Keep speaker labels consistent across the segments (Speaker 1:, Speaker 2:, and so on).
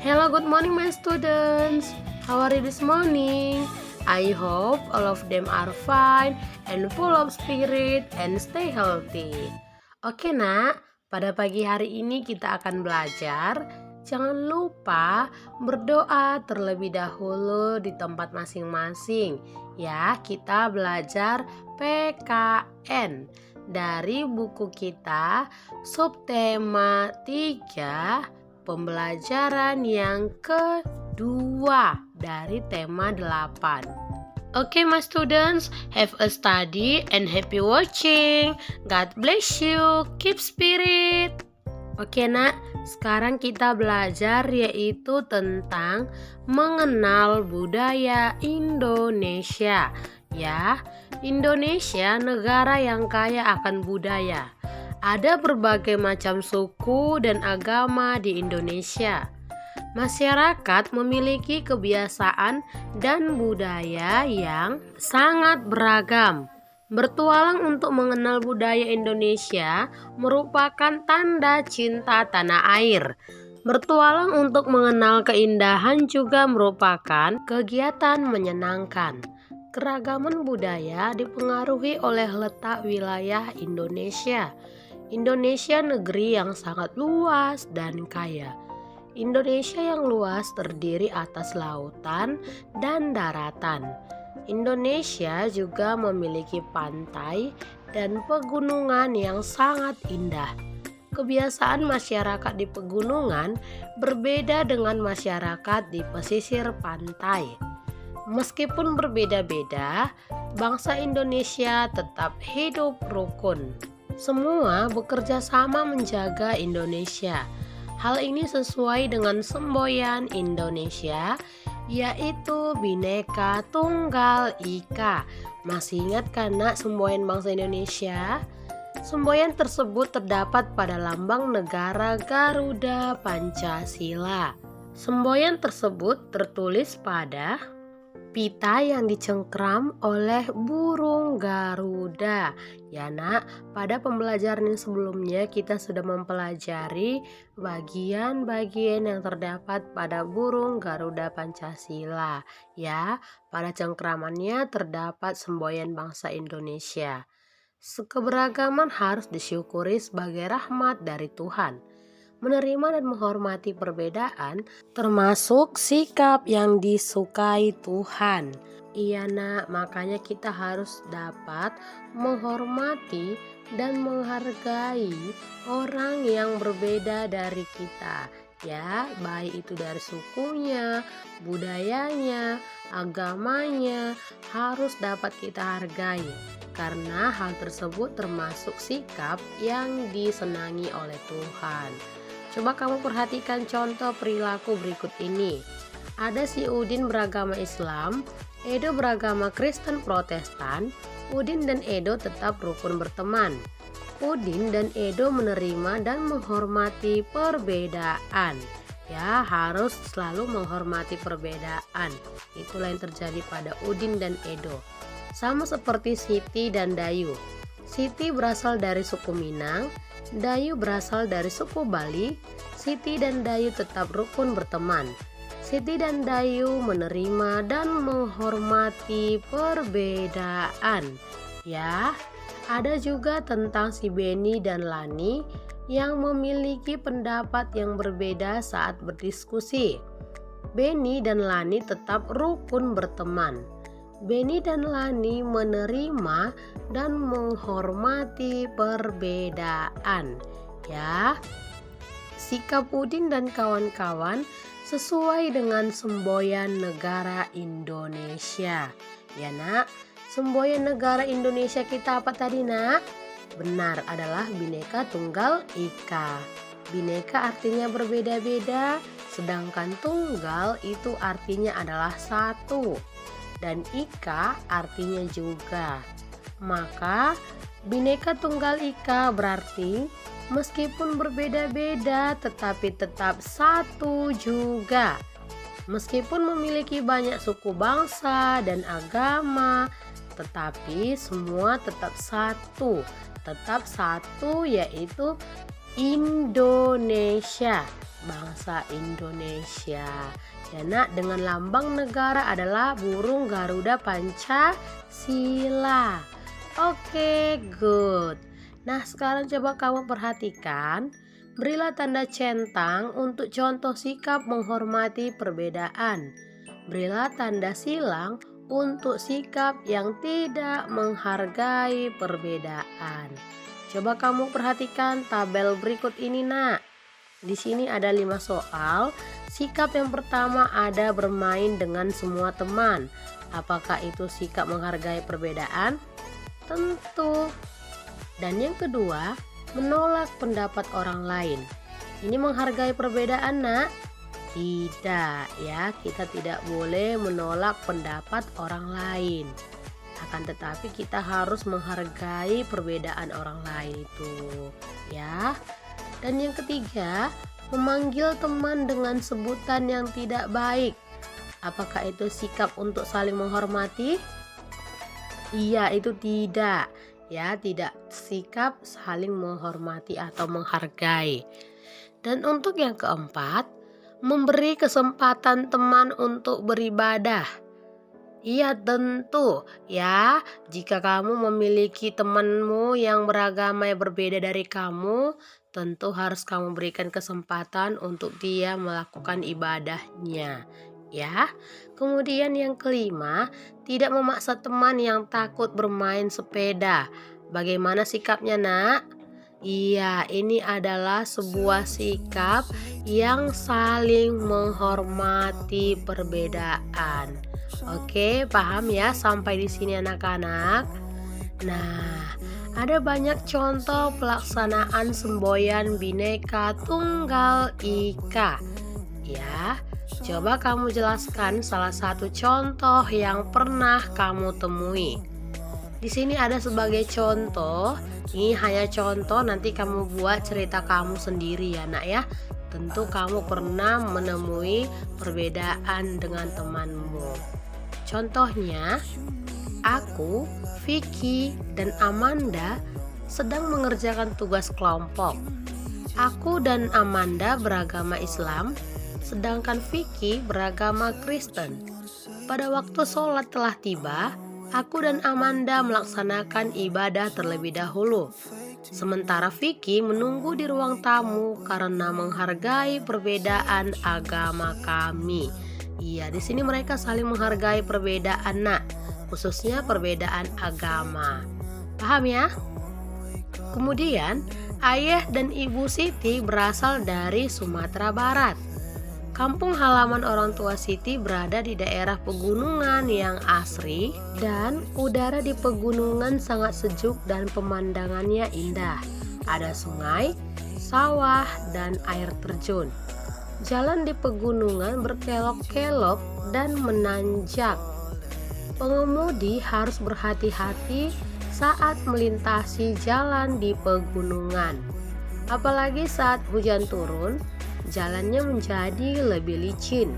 Speaker 1: Hello, good morning, my students. How are you this morning? I hope all of them are fine and full of spirit and stay healthy. Oke, Nak. Pada pagi hari ini kita akan belajar. Jangan lupa berdoa terlebih dahulu di tempat masing-masing. Ya, kita belajar PKN dari buku kita subtema 3. Pembelajaran yang kedua dari tema 8. Okay, my students, have a study and happy watching. God bless you. Keep spirit. Oke, Nak, sekarang kita belajar yaitu tentang mengenal budaya Indonesia. Ya, Indonesia negara yang kaya akan budaya. Ada berbagai macam suku dan agama di Indonesia. Masyarakat memiliki kebiasaan dan budaya yang sangat beragam. Bertualang untuk mengenal budaya Indonesia merupakan tanda cinta tanah air. Bertualang untuk mengenal keindahan juga merupakan kegiatan menyenangkan. Keragaman budaya dipengaruhi oleh letak wilayah Indonesia. Indonesia negeri yang sangat luas dan kaya. Indonesia yang luas terdiri atas lautan dan daratan. Indonesia juga memiliki pantai dan pegunungan yang sangat indah. Kebiasaan masyarakat di pegunungan berbeda dengan masyarakat di pesisir pantai. Meskipun berbeda-beda, bangsa Indonesia tetap hidup rukun. Semua bekerja sama menjaga Indonesia. Hal ini sesuai dengan semboyan Indonesia, yaitu Bhinneka Tunggal Ika. Masih ingat kan, Nak, semboyan bangsa Indonesia? Semboyan tersebut terdapat pada lambang negara Garuda Pancasila. Semboyan tersebut tertulis pada pita yang dicengkram oleh burung Garuda. Ya, Nak, pada pembelajaran yang sebelumnya kita sudah mempelajari bagian-bagian yang terdapat pada burung Garuda Pancasila. Ya, pada cengkramannya terdapat semboyan bangsa Indonesia. Keberagaman harus disyukuri sebagai rahmat dari Tuhan. Menerima dan menghormati perbedaan termasuk sikap yang disukai Tuhan. Iya, Nak, makanya kita harus dapat menghormati dan menghargai orang yang berbeda dari kita. Ya, baik itu dari sukunya, budayanya, agamanya, harus dapat kita hargai. Karena hal tersebut termasuk sikap yang disenangi oleh Tuhan. Coba kamu perhatikan contoh perilaku berikut ini. Ada si Udin beragama Islam, Edo beragama Kristen Protestan. Udin dan Edo tetap rukun berteman. Udin dan Edo menerima dan menghormati perbedaan. Ya, harus selalu menghormati perbedaan. Itulah yang terjadi pada Udin dan Edo. Sama seperti Siti dan Dayu. Siti berasal dari suku Minang, Dayu berasal dari suku Bali. Siti dan Dayu tetap rukun berteman. Siti dan Dayu menerima dan menghormati perbedaan. Ya, ada juga tentang si Beni dan Lani yang memiliki pendapat yang berbeda saat berdiskusi. Beni dan Lani tetap rukun berteman. Beni dan Lani menerima dan menghormati perbedaan. Ya, sikap Udin dan kawan-kawan sesuai dengan semboyan negara Indonesia. Ya, Nak, semboyan negara Indonesia kita apa tadi, Nak? Benar, adalah Bhinneka Tunggal Ika. Bhinneka artinya berbeda-beda, sedangkan tunggal itu artinya adalah satu. Dan Ika artinya juga. Maka Bhinneka Tunggal Ika berarti meskipun berbeda-beda tetapi tetap satu juga. Meskipun memiliki banyak suku bangsa dan agama, tetapi semua tetap satu. Tetap satu, yaitu Indonesia. bangsa Indonesia. Ya nak, dengan lambang negara adalah burung Garuda Pancasila. Oke, good. Nah, sekarang coba kamu perhatikan. Berilah tanda centang untuk contoh sikap menghormati perbedaan. Berilah tanda silang untuk sikap yang tidak menghargai perbedaan. Coba kamu perhatikan tabel berikut ini, nak. Di sini ada 5 soal. Sikap yang pertama ada bermain dengan semua teman. Apakah itu sikap menghargai perbedaan? Tentu. Dan yang kedua, menolak pendapat orang lain. Ini menghargai perbedaan, nak? Tidak, ya. Kita tidak boleh menolak pendapat orang lain. Akan tetapi kita harus menghargai perbedaan orang lain itu, ya. Dan yang ketiga, memanggil teman dengan sebutan yang tidak baik. Apakah itu sikap untuk saling menghormati? Iya, itu tidak. Ya, tidak sikap saling menghormati atau menghargai. Dan untuk yang keempat, memberi kesempatan teman untuk beribadah. Iya, tentu ya. Jika kamu memiliki temanmu yang beragama yang berbeda dari kamu, tentu harus kamu berikan kesempatan untuk dia melakukan ibadahnya, ya. Kemudian yang kelima, tidak memaksa teman yang takut bermain sepeda. Bagaimana sikapnya, nak? Iya, ini adalah sebuah sikap yang saling menghormati perbedaan. Oke, paham ya sampai di sini anak-anak? Nah, ada banyak contoh pelaksanaan semboyan Bhinneka Tunggal Ika. Ya, coba kamu jelaskan salah satu contoh yang pernah kamu temui. Di sini ada sebagai contoh. Ini hanya contoh, nanti kamu buat cerita kamu sendiri ya, nak ya. Tentu kamu pernah menemui perbedaan dengan temanmu. Contohnya, aku, Vicky, dan Amanda sedang mengerjakan tugas kelompok. Aku dan Amanda beragama Islam, sedangkan Vicky beragama Kristen. Pada waktu sholat telah tiba, aku dan Amanda melaksanakan ibadah terlebih dahulu. Sementara Vicky menunggu di ruang tamu karena menghargai perbedaan agama kami. Iya, di sini mereka saling menghargai perbedaan, nak, khususnya perbedaan agama. Paham ya? Kemudian, ayah dan ibu Siti berasal dari Sumatera Barat. Kampung halaman orang tua Siti berada di daerah pegunungan yang asri dan udara di pegunungan sangat sejuk dan pemandangannya indah. Ada sungai, sawah, dan air terjun. Jalan di pegunungan berkelok-kelok dan menanjak. Pengemudi harus berhati-hati saat melintasi jalan di pegunungan. Apalagi saat hujan turun, jalannya menjadi lebih licin.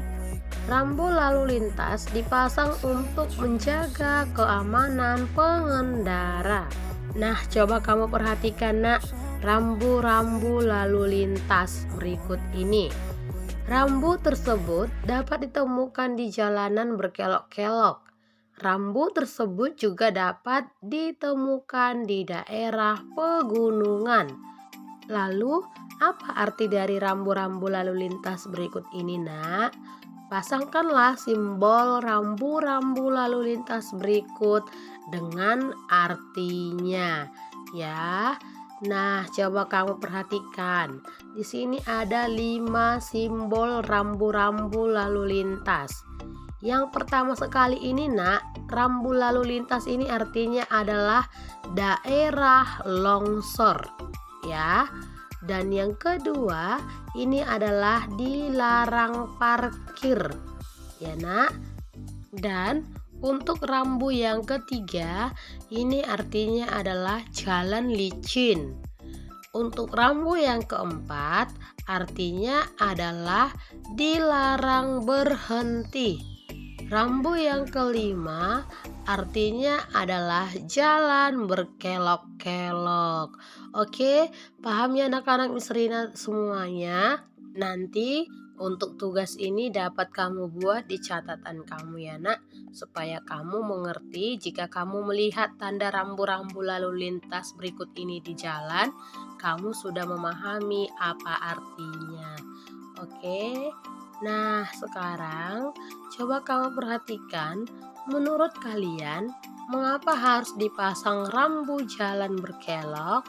Speaker 1: Rambu lalu lintas dipasang untuk menjaga keamanan pengendara. Nah, coba kamu perhatikan, nak, rambu-rambu lalu lintas berikut ini. Rambu tersebut dapat ditemukan di jalanan berkelok-kelok. Rambu tersebut juga dapat ditemukan di daerah pegunungan. Lalu, apa arti dari rambu-rambu lalu lintas berikut ini, nak? Pasangkanlah simbol rambu-rambu lalu lintas berikut dengan artinya, ya. Nah, coba kamu perhatikan. Di sini ada 5 simbol rambu-rambu lalu lintas. Yang pertama sekali ini, nak, rambu lalu lintas ini artinya adalah daerah longsor, ya. Dan yang kedua, ini adalah dilarang parkir, ya, nak. Dan untuk rambu yang ketiga, ini artinya adalah jalan licin. Untuk rambu yang keempat, artinya adalah dilarang berhenti. Rambu yang kelima, artinya adalah jalan berkelok-kelok. Oke, paham ya anak-anak Miss Rina semuanya? Nanti untuk tugas ini dapat kamu buat di catatan kamu ya nak, supaya kamu mengerti jika kamu melihat tanda rambu-rambu lalu lintas berikut ini di jalan, kamu sudah memahami apa artinya. Oke, nah sekarang coba kamu perhatikan, menurut kalian mengapa harus dipasang rambu jalan berkelok?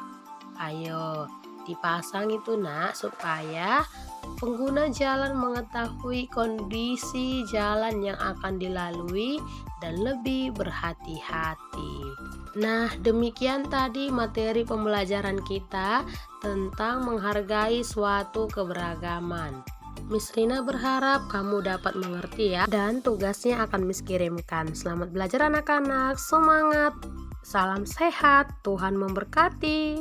Speaker 1: Ayo, dipasang itu nak supaya pengguna jalan mengetahui kondisi jalan yang akan dilalui dan lebih berhati-hati. Nah, demikian tadi materi pembelajaran kita tentang menghargai suatu keberagaman. Miss Rina berharap kamu dapat mengerti ya, dan tugasnya akan Miss kirimkan. Selamat belajar anak-anak, semangat, salam sehat, Tuhan memberkati.